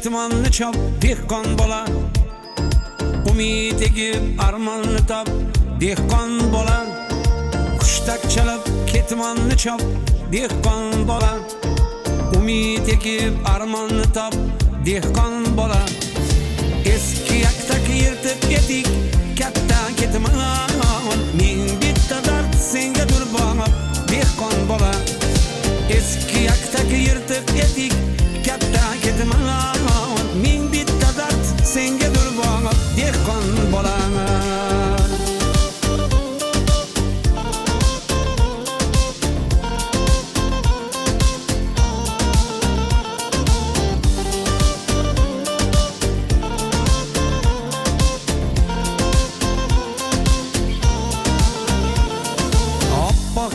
ketmonni chop dehqon bola, umid egib armonni top dehqon bola, qushtak chalib ketmonni chop dehqon bola, umid egib armonni top dehqon bola. Eski yaktak yirtib etik katta ketmon, ming bitta dard senga dur bo'g'ib dehqon bola. Eski yaktak yirtib etik katta ketmon, ming bitta dard senga dur bo'g'ib dehqon bola.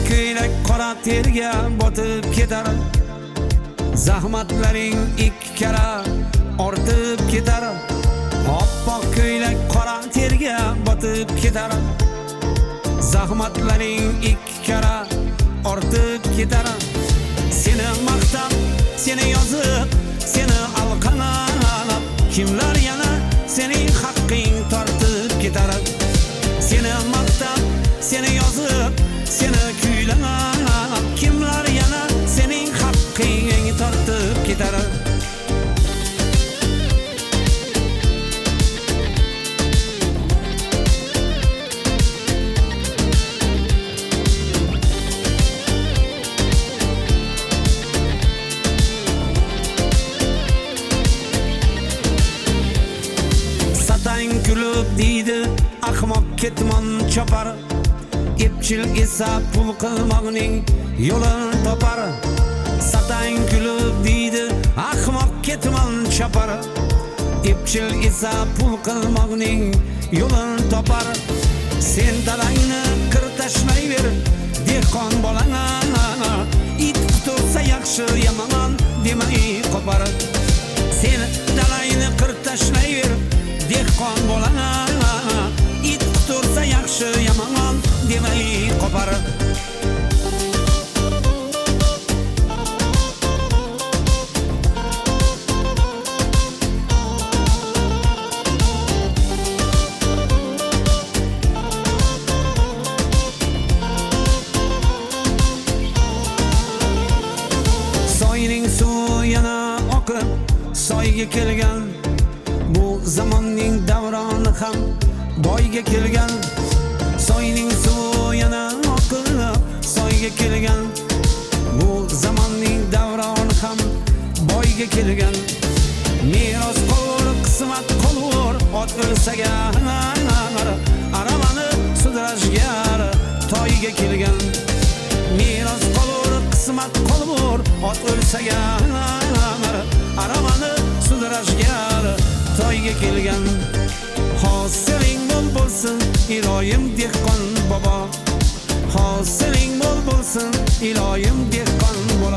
Ko'ylak qora terga botib ketar, zahmatlaring ikki kara ortib ketar. Oppoq ko'ylak qora terga botib ketar, zahmatlaring ikki kara ortib ketar. Seni maqtab, seni yozib, seni alqanab, kimlar yana sening haqqing tortib ketar. Seni maqtab, seni yozib, seni kuylanab, kimlar yana sening haqqing tortib ketar. Satang kulib deydi ahmoq ketmon chopar, epchil esa pul qilmoqning yo'lini topar. Satang kulib deydi ahmoq ketmon chopar, epchil esa pul qilmoqning yo'lini topar. Sen dalangni kir tashlayver dehqon bolana, it qutursa yaxshi yomon demay qopar. Sen dalangni kir tashlayver dehqon bolana, it qutursa yaxshi yomon demay qopar. Soyning suvi yana oqib soyga kelgan, bu zamonning davroni ham boyga kelgan. Soyning suvi yana oqib soyga kelgan, bu zamonning davroni ham boyga kelgan. Meros qolur, qismat qolur, ot o'lsaga aravani sudrashgar toyga kelgan. Meros qolur, qismat qolur, ot o'lsaga aravani sudrashgar toyga kelgan. Hosiling mo'l bo'lsin iloyim dehqon bobo, hosiling mo'l bo'lsin iloyim dehqon bobo.